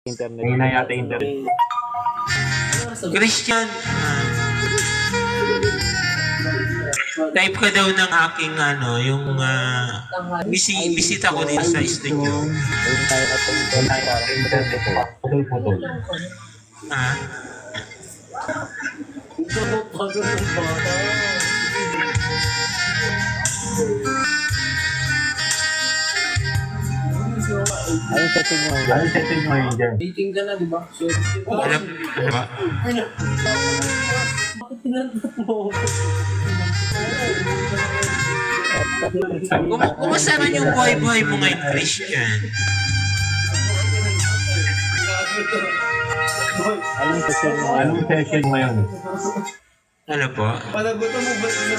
internet. Ngayon na yata internet. Christian, type ka daw ng aking yung bisita ko dito sa studio. Ayun tayo na ito. Parang internet ko. Putol-putol. Ha? Ayun setting mo. Ano setting mo yun dyan? Dating ka na, di ba? So, Alam ba? bakit tinanong mo? Kumusta naman yung buhay-buhay mo ngayon, Christian? Anong setting mo? Anong session mo yun? Ano po? Panagutan mo ba sila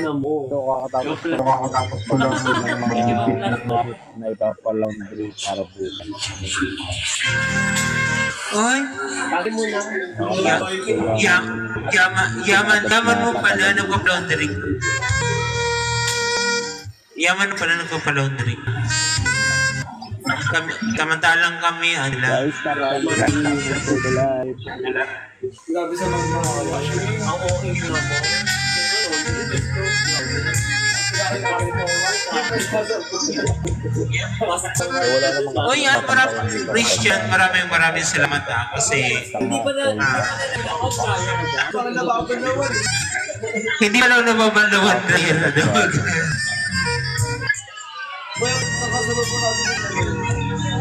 So, kakatapos ko lang ng mga na ipapalaundry para bukas. Oy, Pati mo na. yaman mo pala nagpa-laundry. Yaman mo pala nagpa-laundry. Samantalang kami, Guys, para tayo to the live. Grabe sa mga ang okay na mo. Wala namang Oy, Christian, maraming salamat kasi Hindi pa na parang nababalawan. hindi pa lang nababandawan na yun. Well, nakasunod po natin.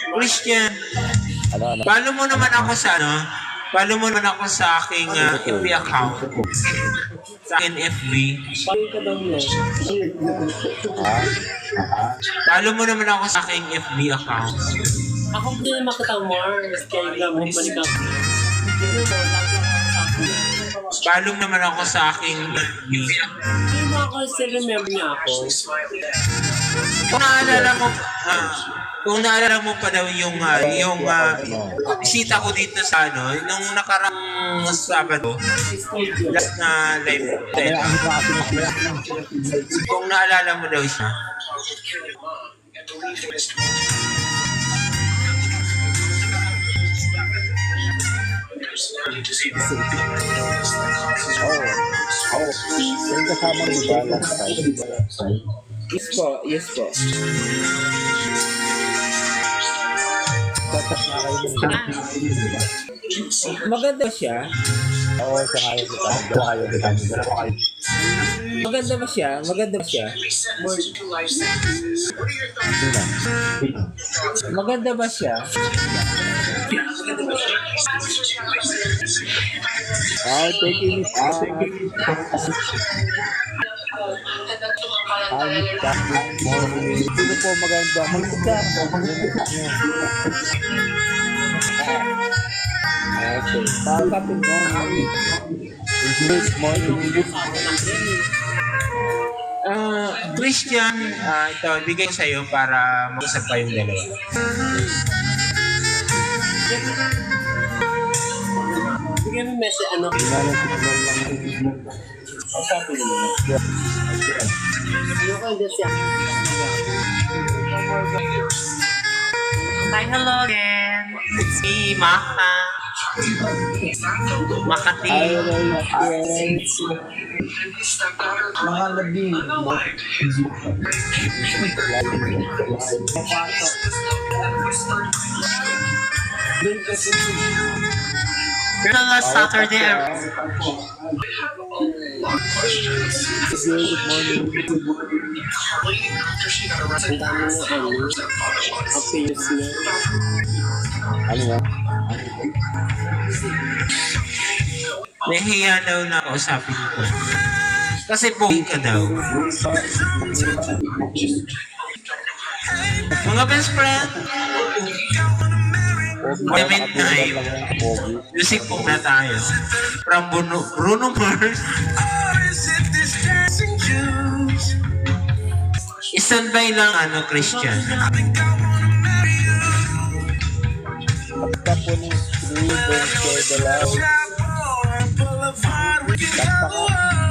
Christian, ano. follow mo naman ako sa follow mo naman ako sa aking FB account. Sa aking FB. Paano ka daw mo? Follow mo naman ako sa aking FB account. Ako hindi na makita Mars. Kaya lang mo balik ako. Follow naman ako sa aking FB. Hindi mo ako still remember niya ako. Kung naalala mo pa daw yung bisita ko dito sa nung nakarang Sabado, last na live ko. Kung naalala mo daw siya. Yung kasama mo ba last time? Yes po, yes po. Tatak na kayo ng Maganda siya. Oo, sa ngayon kita. Dalawa kayo. Maganda ba siya? Maganda ba siya? Maganda ba siya? Taking it. Sino po maganda? Maganda. Okay. Pakapin mo. English morning. Christian, ito, bigay ko sa'yo para mag-usap kayong dalawa. Bigyan mo message ano? Hi, hello again. It's me, Maka. Makati. Mga labi. Pero last Saturday, Good morning. Ang dami na appeals niya. Ano yan? nahiya daw na kausapin ko. Kasi pogi ka daw. Mga best friend, meantime, music po na tayo. From Bruno Mars. I-standby lang Christian. Pagka po ng 3 days for the live. Takta ka.